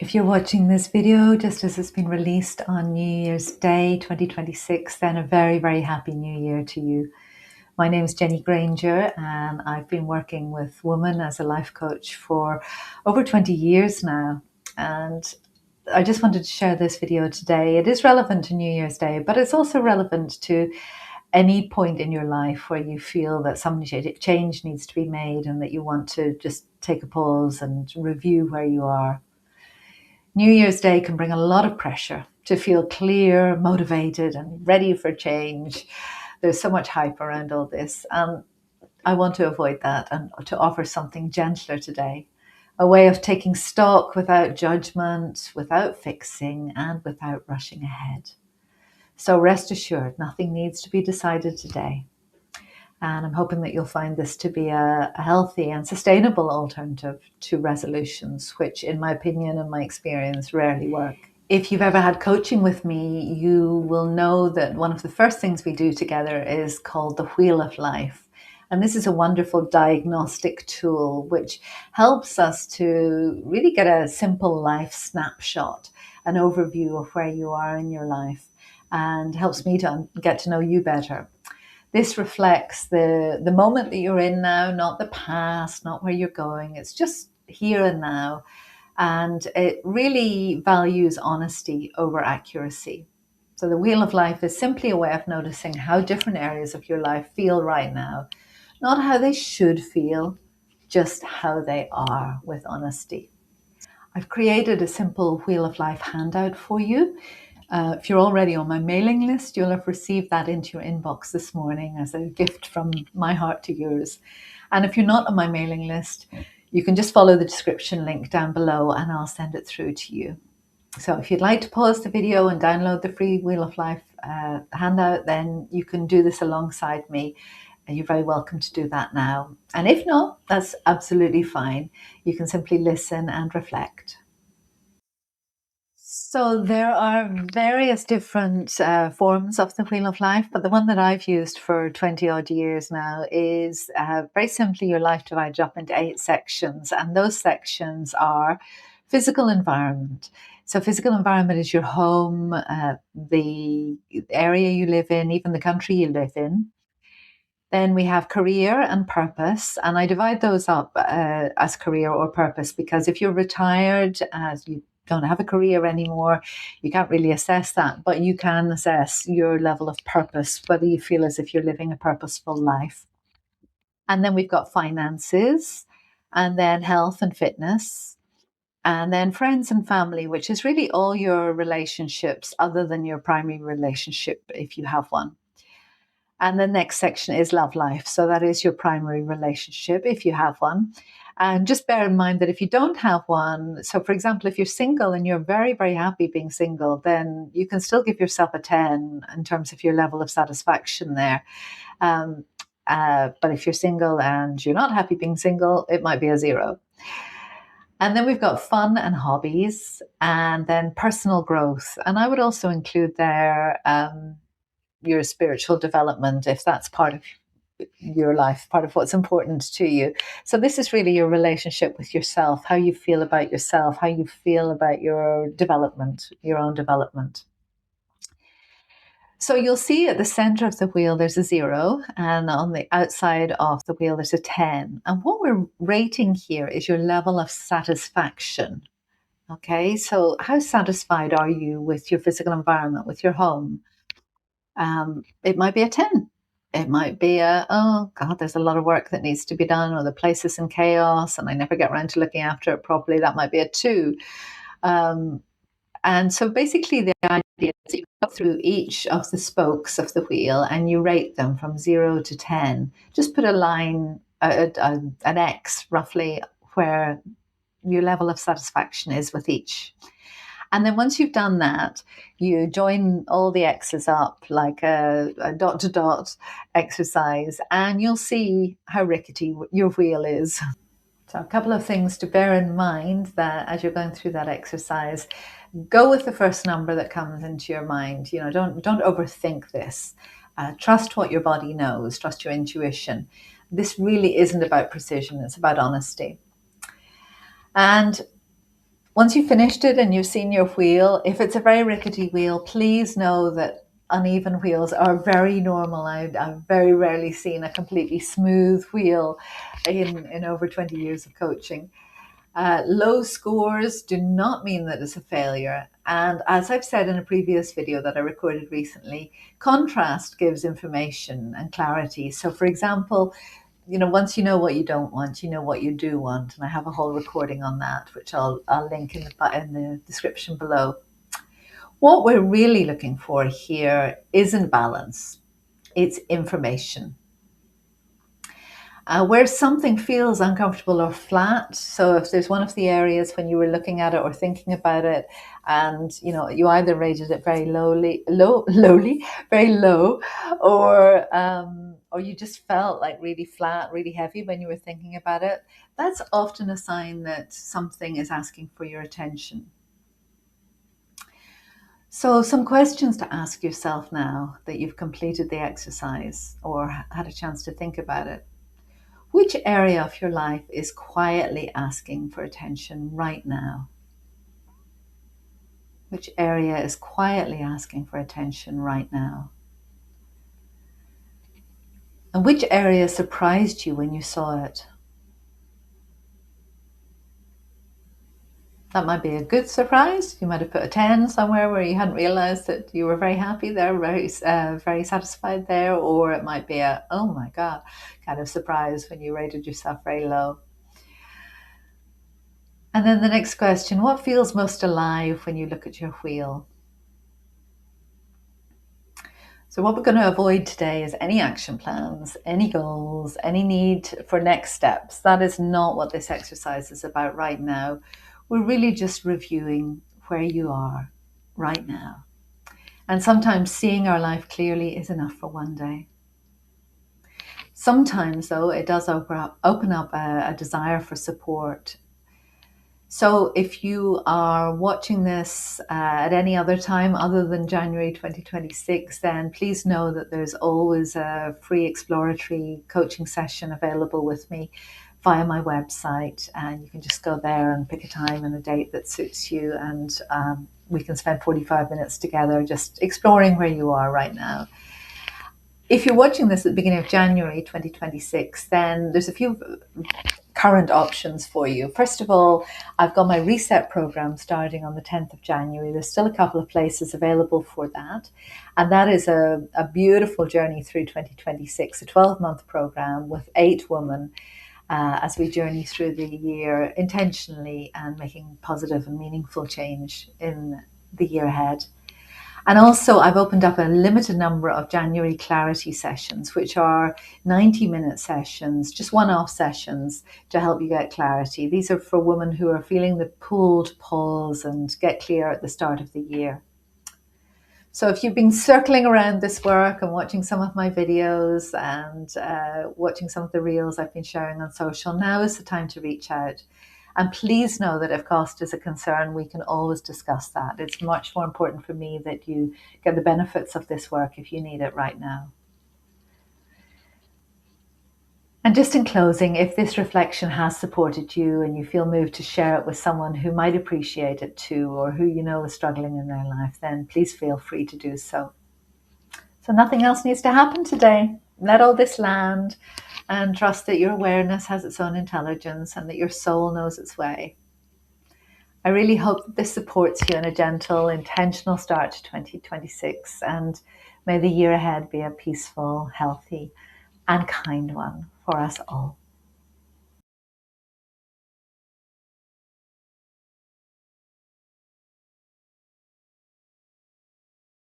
If you're watching this video just as it's been released on New Year's Day 2026, then a very, very happy new year to you. My name is Jenny Granger and I've been working with women as a life coach for over 20 years now. And I just wanted to share this video today. It is relevant to New Year's Day, but it's also relevant to any point in your life where you feel that some change needs to be made and that you want to just take a pause and review where you are. New Year's Day can bring a lot of pressure to feel clear, motivated, and ready for change. There's so much hype around all this. I want to avoid that and to offer something gentler today, a way of taking stock without judgment, without fixing, and without rushing ahead. So rest assured, nothing needs to be decided today. And I'm hoping that you'll find this to be a healthy and sustainable alternative to resolutions, which, in my opinion and my experience, rarely work. If you've ever had coaching with me, you will know that one of the first things we do together is called the Wheel of Life. And this is a wonderful diagnostic tool which helps us to really get a simple life snapshot, an overview of where you are in your life, and helps me to get to know you better. This reflects the moment that you're in now, not the past, not where you're going. It's just here and now. And it really values honesty over accuracy. So the Wheel of Life is simply a way of noticing how different areas of your life feel right now. Not how they should feel, just how they are with honesty. I've created a simple Wheel of Life handout for you. If you're already on my mailing list, you'll have received that into your inbox this morning as a gift from my heart to yours. And if you're not on my mailing list, you can just follow the description link down below and I'll send it through to you. So if you'd like to pause the video and download the free Wheel of Life handout, then you can do this alongside me. And you're very welcome to do that now. And if not, that's absolutely fine. You can simply listen and reflect. So there are various different forms of the Wheel of Life, but the one that I've used for 20 odd years now is very simply your life divided up into 8 sections. And those sections are physical environment. So physical environment is your home, the area you live in, even the country you live in. Then we have career and purpose, and I divide those up as career or purpose because if you're retired, as you don't have a career anymore, you can't really assess that, but you can assess your level of purpose, whether you feel as if you're living a purposeful life. And then we've got finances, and then health and fitness, and then friends and family, which is really all your relationships other than your primary relationship if you have one. And the next section is love life. So that is your primary relationship if you have one. And just bear in mind that if you don't have one, so for example, if you're single and you're very, very happy being single, then you can still give yourself a 10 in terms of your level of satisfaction there. But if you're single and you're not happy being single, it might be a 0. And then we've got fun and hobbies, and then personal growth. And I would also include there your spiritual development, if that's part of your life, part of what's important to you. So this is really your relationship with yourself, how you feel about yourself, how you feel about your development, your own development. So you'll see at the center of the wheel, there's a 0, and on the outside of the wheel, there's a 10. And what we're rating here is your level of satisfaction. Okay, so how satisfied are you with your physical environment, with your home? It might be a 10. It might be oh God, there's a lot of work that needs to be done, or the place is in chaos and I never get around to looking after it properly. That might be a 2. And so basically the idea is you go through each of the spokes of the wheel and you rate them from 0 to 10. Just put a line, an X roughly, where your level of satisfaction is with each. And then once you've done that, you join all the X's up like a dot to dot exercise, and you'll see how rickety your wheel is. So a couple of things to bear in mind that as you're going through that exercise, go with the first number that comes into your mind. You know, don't overthink this. Trust what your body knows, trust your intuition. This really isn't about precision, it's about honesty. And Once you've finished it and you've seen your wheel, if it's a very rickety wheel, please know that uneven wheels are very normal. I've very rarely seen a completely smooth wheel in over 20 years of coaching. Low scores do not mean that it's a failure. And as I've said in a previous video that I recorded recently, contrast gives information and clarity. So for example, once you know what you don't want, you know what you do want. And I have a whole recording on that, which I'll link in the description below. What we're really looking for here isn't balance, it's information. Where something feels uncomfortable or flat, so if there's one of the areas when you were looking at it or thinking about it, and you either rated it very very low, or you just felt like really flat, really heavy when you were thinking about it, that's often a sign that something is asking for your attention. So some questions to ask yourself now that you've completed the exercise or had a chance to think about it. Which area of your life is quietly asking for attention right now? Which area is quietly asking for attention right now? And which area surprised you when you saw it? That might be a good surprise. You might have put a 10 somewhere where you hadn't realized that you were very happy there, very satisfied there. Or it might be a, oh my God, kind of surprise when you rated yourself very low. And then the next question, what feels most alive when you look at your wheel? So what we're going to avoid today is any action plans, any goals, any need for next steps. That is not what this exercise is about right now. We're really just reviewing where you are right now. And sometimes seeing our life clearly is enough for one day. Sometimes, though, it does open up a desire for support. So if you are watching this at any other time other than January 2026, then please know that there's always a free exploratory coaching session available with me via my website. And you can just go there and pick a time and a date that suits you. And we can spend 45 minutes together just exploring where you are right now. If you're watching this at the beginning of January 2026, then there's a few current options for you. First of all, I've got my reset program starting on the 10th of January. There's still a couple of places available for that. And that is a beautiful journey through 2026, a 12-month program with 8 women as we journey through the year intentionally and making positive and meaningful change in the year ahead. And also I've opened up a limited number of January clarity sessions, which are 90-minute sessions, just one-off sessions to help you get clarity. These are for women who are feeling the pull to pause and get clear at the start of the year. So if you've been circling around this work and watching some of my videos and watching some of the reels I've been sharing on social, now is the time to reach out. And please know that if cost is a concern, we can always discuss that. It's much more important for me that you get the benefits of this work if you need it right now. And just in closing, if this reflection has supported you and you feel moved to share it with someone who might appreciate it too, or who you know is struggling in their life, then please feel free to do so. So nothing else needs to happen today. Let all this land and trust that your awareness has its own intelligence and that your soul knows its way. I really hope that this supports you in a gentle, intentional start to 2026, and may the year ahead be a peaceful, healthy, and kind one for us all.